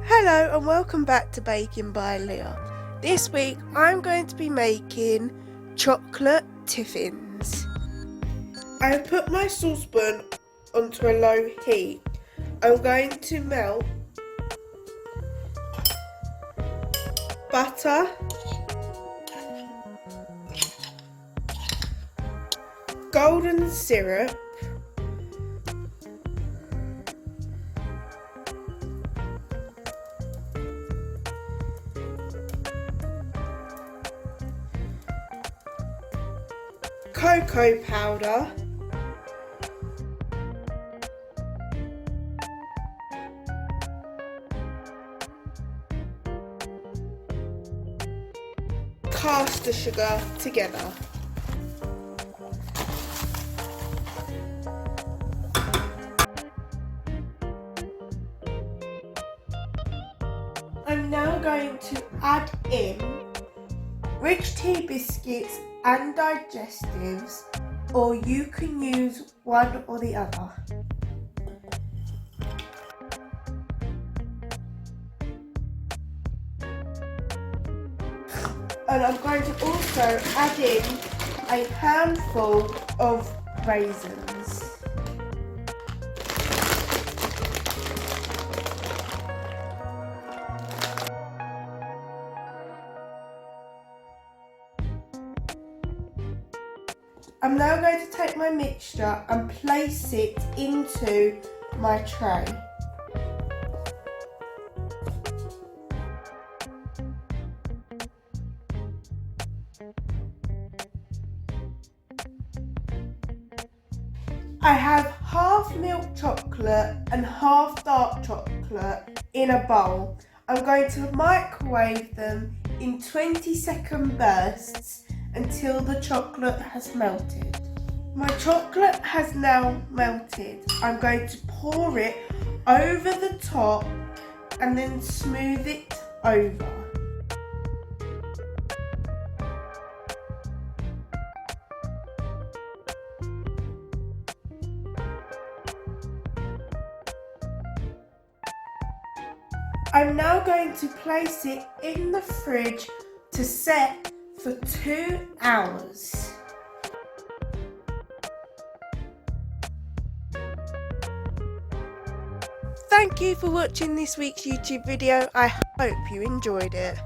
Hello and welcome back to Baking by Leah. This week I'm going to be making chocolate tiffins. I have put my saucepan onto a low heat. I'm going to melt butter, golden syrup, cocoa powder, caster sugar together. I'm now going to add in rich tea biscuits and digestives, or you can use one or the other. And I'm going to also add in a handful of raisins. I'm now going to take my mixture and place it into my tray. I have half milk chocolate and half dark chocolate in a bowl. I'm going to microwave them in 20-second bursts until the chocolate has melted. My chocolate has now melted. I'm going to pour it over the top and then smooth it over. I'm now going to place it in the fridge to set for 2 hours. Thank you for watching this week's YouTube video. I hope you enjoyed it.